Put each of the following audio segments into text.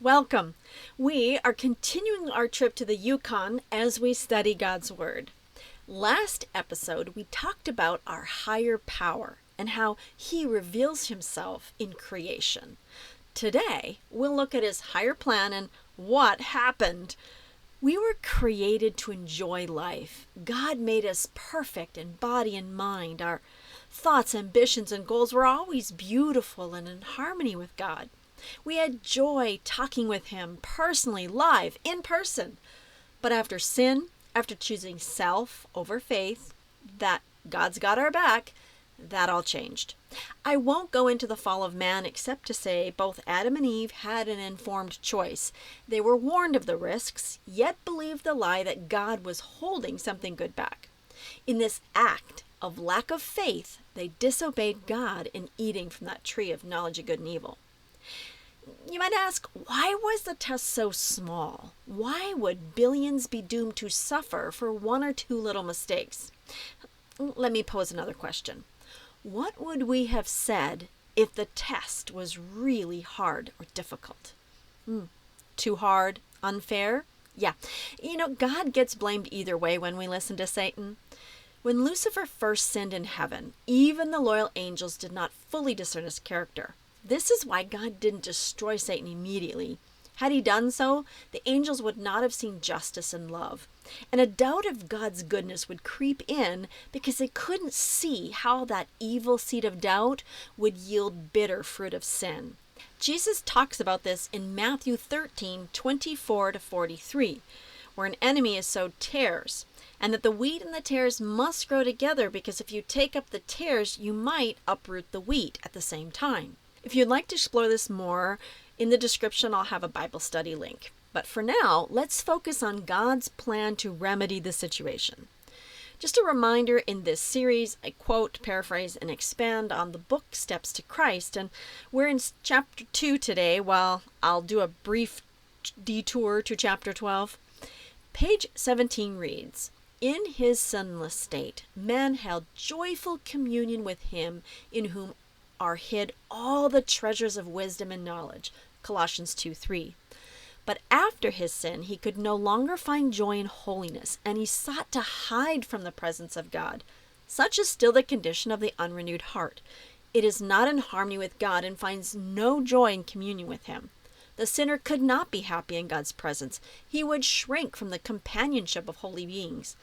Welcome. We are continuing our trip to the Yukon as we study God's Word. Last episode, we talked about our higher power and how He reveals Himself in creation. Today, we'll look at His higher plan and what happened. We were created to enjoy life. God made us perfect in body and mind. Our thoughts, ambitions, and goals were always beautiful and in harmony with God. We had joy talking with Him personally, live, in person. But after sin, after choosing self over faith, that God's got our back, that all changed. I won't go into the fall of man except to say both Adam and Eve had an informed choice. They were warned of the risks, yet believed the lie that God was holding something good back. In this act of lack of faith, they disobeyed God in eating from that tree of knowledge of good and evil. You might ask, why was the test so small? Why would billions be doomed to suffer for one or two little mistakes? Let me pose another question. What would we have said if the test was really hard or difficult? Too hard? Unfair? Yeah. God gets blamed either way when we listen to Satan. When Lucifer first sinned in heaven, even the loyal angels did not fully discern his character. This is why God didn't destroy Satan immediately. Had He done so, the angels would not have seen justice and love. And a doubt of God's goodness would creep in because they couldn't see how that evil seed of doubt would yield bitter fruit of sin. Jesus talks about this in Matthew 13:24-43, where an enemy is sowed tares, and that the wheat and the tares must grow together because if you take up the tares, you might uproot the wheat at the same time. If you'd like to explore this more, in the description I'll have a Bible study link. But for now, let's focus on God's plan to remedy the situation. Just a reminder, in this series, I quote, paraphrase, and expand on the book Steps to Christ, and we're in chapter 2 today, while I'll do a brief detour to chapter 12. Page 17 reads, "In His sinless state, man held joyful communion with Him in whom are hid all the treasures of wisdom and knowledge." Colossians 2:3. But after his sin, he could no longer find joy in holiness, and he sought to hide from the presence of God. Such is still the condition of the unrenewed heart. It is not in harmony with God and finds no joy in communion with Him. The sinner could not be happy in God's presence. He would shrink from the companionship of holy beings.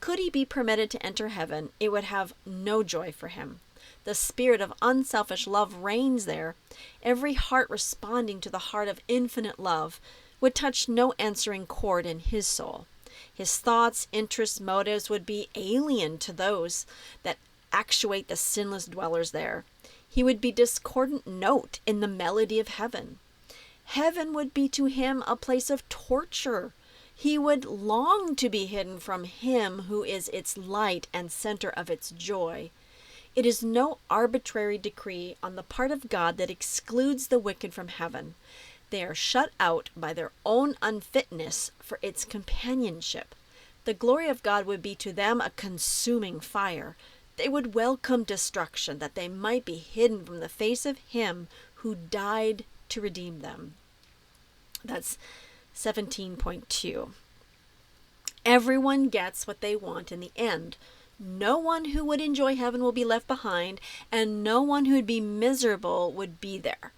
Could he be permitted to enter heaven, it would have no joy for him. The spirit of unselfish love reigns there. Every heart responding to the heart of infinite love would touch no answering chord in his soul. His thoughts, interests, motives would be alien to those that actuate the sinless dwellers there. He would be discordant note in the melody of heaven. Heaven would be to him a place of torture. He would long to be hidden from Him who is its light and center of its joy. It is no arbitrary decree on the part of God that excludes the wicked from heaven. They are shut out by their own unfitness for its companionship. The glory of God would be to them a consuming fire. They would welcome destruction that they might be hidden from the face of Him who died to redeem them. That's 17.2. Everyone gets what they want in the end. No one who would enjoy heaven will be left behind, and no one who would be miserable would be there.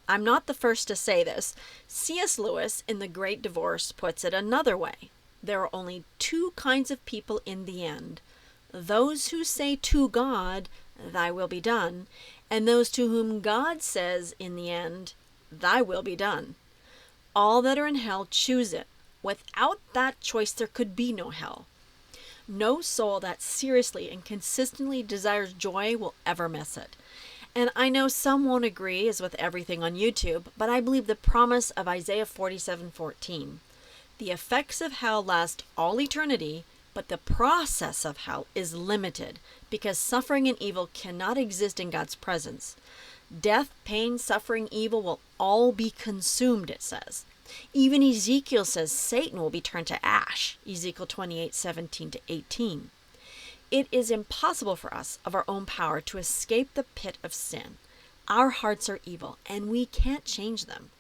I'm not the first to say this. C.S. Lewis in The Great Divorce puts it another way. There are only two kinds of people in the end. Those who say to God, "Thy will be done," and those to whom God says in the end, "Thy will be done." All that are in hell choose it. Without that choice, there could be no hell. No soul that seriously and consistently desires joy will ever miss it. And I know some won't agree, as with everything on YouTube, but I believe the promise of Isaiah 47:14. The effects of hell last all eternity, but the process of hell is limited because suffering and evil cannot exist in God's presence. Death, pain, suffering, evil will all be consumed, it says. Even Ezekiel says Satan will be turned to ash, Ezekiel 28:17-18. It is impossible for us, of our own power, to escape the pit of sin. Our hearts are evil, and we can't change them.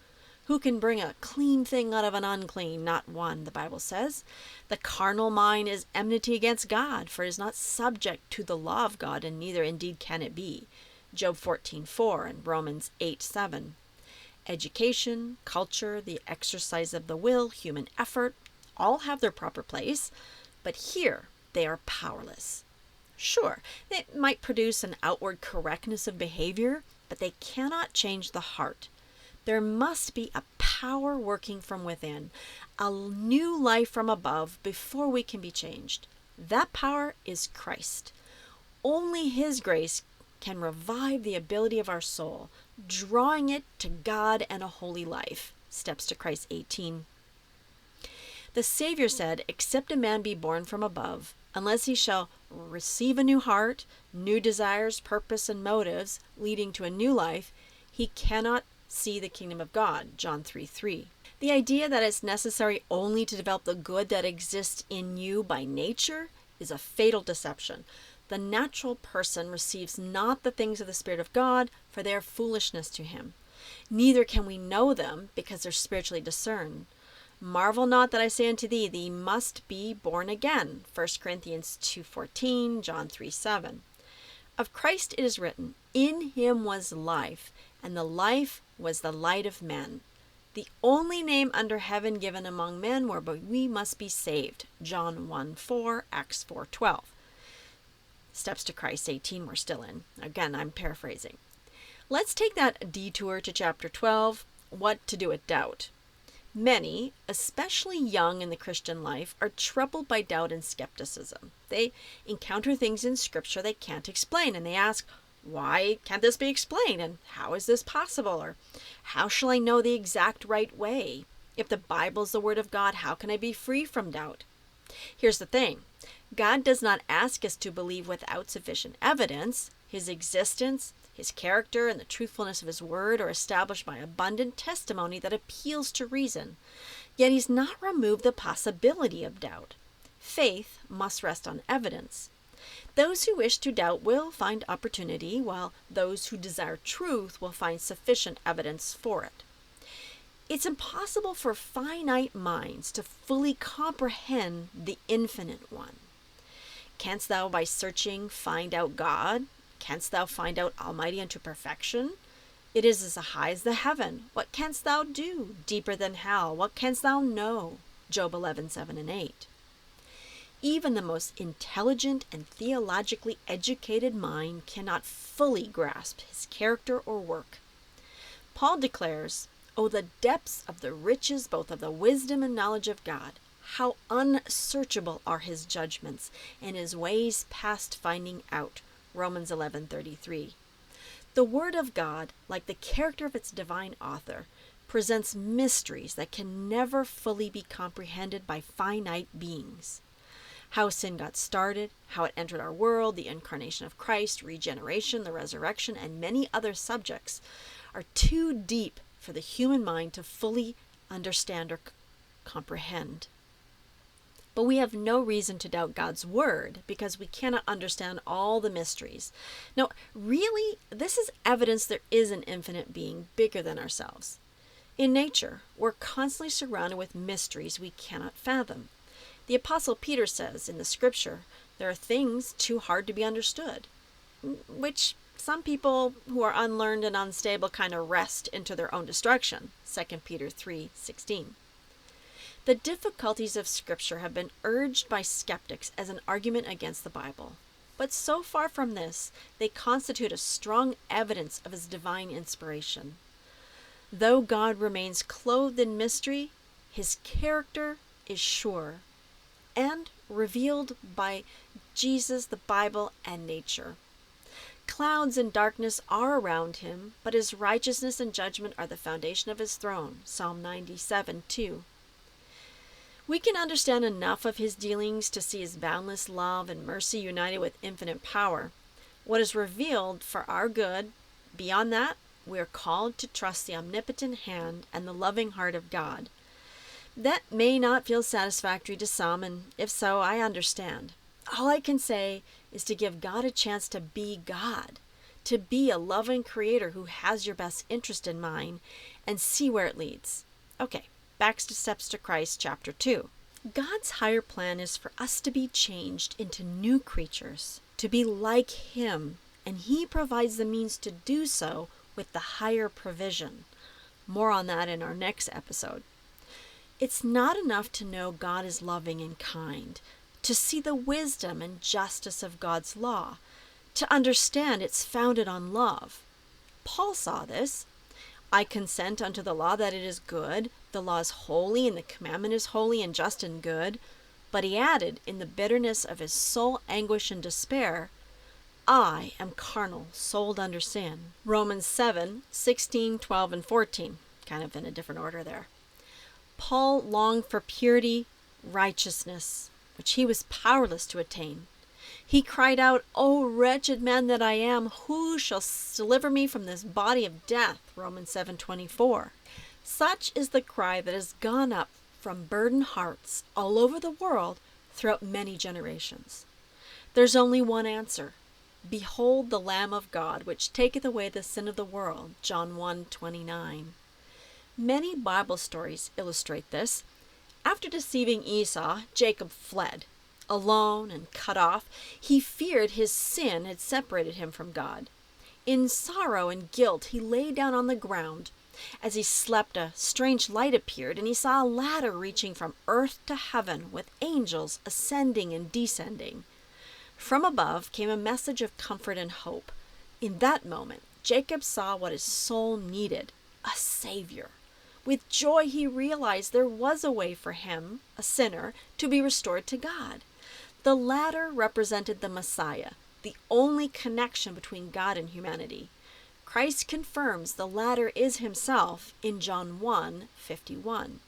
Who can bring a clean thing out of an unclean? Not one, the Bible says. The carnal mind is enmity against God, for it is not subject to the law of God, and neither indeed can it be. Job 14:4 and Romans 8:7. Education, culture, the exercise of the will, human effort, all have their proper place, but here they are powerless. Sure, they might produce an outward correctness of behavior, but they cannot change the heart. There must be a power working from within, a new life from above before we can be changed. That power is Christ. Only His grace can revive the ability of our soul, drawing it to God and a holy life. Steps to Christ 18. The Savior said, "Except a man be born from above, unless he shall receive a new heart, new desires, purpose, and motives, leading to a new life, he cannot see the kingdom of God." John 3:3. The idea that it's necessary only to develop the good that exists in you by nature is a fatal deception. The natural person receives not the things of the Spirit of God, for they are foolishness to him. Neither can we know them, because they're spiritually discerned. Marvel not that I say unto thee, thee must be born again. 1 Corinthians 2:14, John 3:7. Of Christ it is written, "In him was life, and the life was the light of men." The only name under heaven given among men whereby we must be saved. John 1:4, Acts 4:12. Steps to Christ 18 we're still in. Again, I'm paraphrasing. Let's take that detour to chapter 12, what to do with doubt. Many, especially young in the Christian life, are troubled by doubt and skepticism. They encounter things in Scripture they can't explain, and they ask, why can't this be explained? And how is this possible? Or how shall I know the exact right way? If the Bible is the Word of God, how can I be free from doubt? Here's the thing. God does not ask us to believe without sufficient evidence. His existence, His character, and the truthfulness of His Word are established by abundant testimony that appeals to reason. Yet He's not removed the possibility of doubt. Faith must rest on evidence. Those who wish to doubt will find opportunity, while those who desire truth will find sufficient evidence for it. It's impossible for finite minds to fully comprehend the infinite one. Canst thou by searching find out God? Canst thou find out Almighty unto perfection? It is as high as the heaven. What canst thou do? Deeper than hell. What canst thou know? Job 11:7 and 8. Even the most intelligent and theologically educated mind cannot fully grasp His character or work. Paul declares, "Oh, the depths of the riches both of the wisdom and knowledge of God! How unsearchable are His judgments, and His ways past finding out." Romans 11:33. The Word of God, like the character of its divine author, presents mysteries that can never fully be comprehended by finite beings. How sin got started, how it entered our world, the incarnation of Christ, regeneration, the resurrection, and many other subjects are too deep for the human mind to fully understand or comprehend. But we have no reason to doubt God's Word because we cannot understand all the mysteries. No, really, this is evidence there is an infinite being bigger than ourselves. In nature, we're constantly surrounded with mysteries we cannot fathom. The Apostle Peter says in the Scripture, there are things too hard to be understood, which some people who are unlearned and unstable kind of wrest into their own destruction. 2 Peter 3:16. The difficulties of Scripture have been urged by skeptics as an argument against the Bible. But so far from this, they constitute a strong evidence of His divine inspiration. Though God remains clothed in mystery, His character is sure and revealed by Jesus, the Bible, and nature. Clouds and darkness are around Him, but His righteousness and judgment are the foundation of His throne. Psalm 97:2. We can understand enough of His dealings to see His boundless love and mercy united with infinite power. What is revealed for our good, beyond that, we are called to trust the omnipotent hand and the loving heart of God. That may not feel satisfactory to some, and if so, I understand. All I can say is to give God a chance to be God, to be a loving creator who has your best interest in mind, and see where it leads. Okay, back to Steps to Christ, chapter 2. God's higher plan is for us to be changed into new creatures, to be like Him, and He provides the means to do so with the higher provision. More on that in our next episode. It's not enough to know God is loving and kind, to see the wisdom and justice of God's law, to understand it's founded on love. Paul saw this. I consent unto the law that it is good. The law is holy, and the commandment is holy and just and good. But he added, in the bitterness of his soul anguish and despair, I am carnal, sold under sin. Romans 7:16, 12, and 14. Kind of in a different order there. Paul longed for purity, righteousness, which he was powerless to attain. He cried out, O wretched man that I am, who shall deliver me from this body of death? Romans 7:24. Such is the cry that has gone up from burdened hearts all over the world throughout many generations. There's only one answer. Behold the Lamb of God, which taketh away the sin of the world. John 1:29. Many Bible stories illustrate this. After deceiving Esau, Jacob fled. Alone and cut off, he feared his sin had separated him from God. In sorrow and guilt, he lay down on the ground. As he slept, a strange light appeared, and he saw a ladder reaching from earth to heaven, with angels ascending and descending. From above came a message of comfort and hope. In that moment, Jacob saw what his soul needed, a Savior. With joy, he realized there was a way for him, a sinner, to be restored to God. The ladder represented the Messiah, the only connection between God and humanity. Christ confirms the ladder is himself in John 1:51.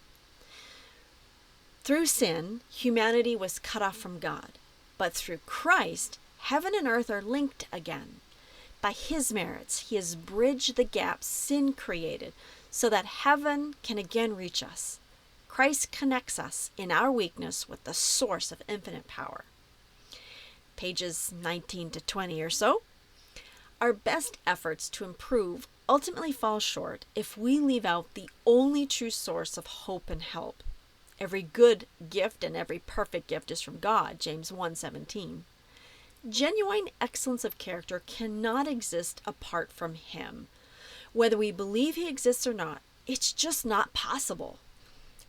Through sin, humanity was cut off from God. But through Christ, heaven and earth are linked again. By his merits, he has bridged the gap sin created so that heaven can again reach us. Christ connects us in our weakness with the source of infinite power. Pages 19 to 20 or so. Our best efforts to improve ultimately fall short if we leave out the only true source of hope and help. Every good gift and every perfect gift is from God, James 1:17. Genuine excellence of character cannot exist apart from him. Whether we believe he exists or not, it's just not possible.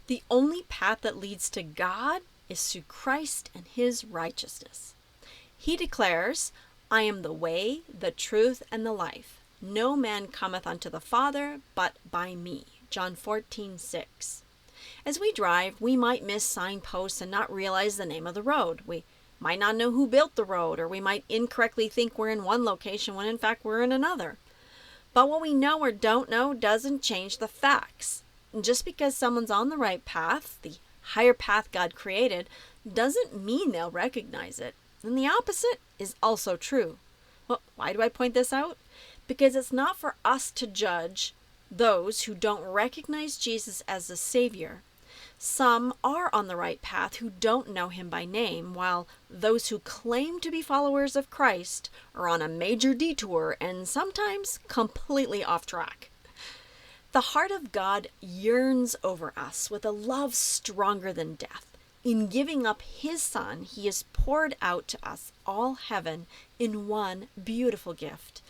The only path that leads to God is through Christ and his righteousness. He declares, I am the way, the truth, and the life. No man cometh unto the Father but by me. John 14:6. As we drive, we might miss signposts and not realize the name of the road. We might not know who built the road, or we might incorrectly think we're in one location when in fact we're in another. But what we know or don't know doesn't change the facts. And just because someone's on the right path, the higher path God created, doesn't mean they'll recognize it. And the opposite is also true. Well, why do I point this out? Because it's not for us to judge those who don't recognize Jesus as the Savior. Some are on the right path who don't know him by name, while those who claim to be followers of Christ are on a major detour and sometimes completely off track. The heart of God yearns over us with a love stronger than death. In giving up his Son, he has poured out to us all heaven in one beautiful gift.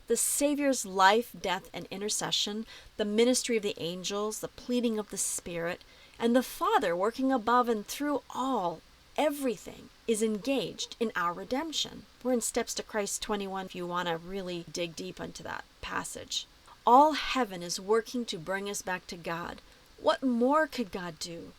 The Savior's life, death, and intercession, the ministry of the angels, the pleading of the Spirit, and the Father working above and through all, everything is engaged in our redemption. We're in Steps to Christ 21 if you want to really dig deep into that passage. All heaven is working to bring us back to God. What more could God do?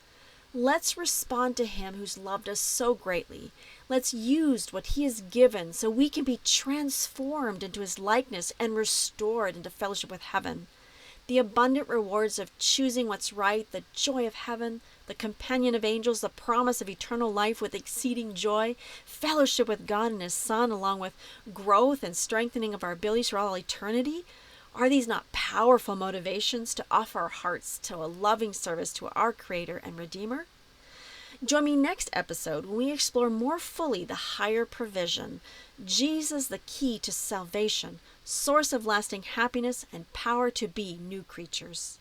Let's respond to him who's loved us so greatly. Let's use what he has given so we can be transformed into his likeness and restored into fellowship with heaven. The abundant rewards of choosing what's right, the joy of heaven, the companion of angels, the promise of eternal life with exceeding joy, fellowship with God and his Son, along with growth and strengthening of our abilities for all eternity. Are these not powerful motivations to offer our hearts to a loving service to our Creator and Redeemer? Join me next episode when we explore more fully the higher provision, Jesus the key to salvation, source of lasting happiness and power to be new creatures.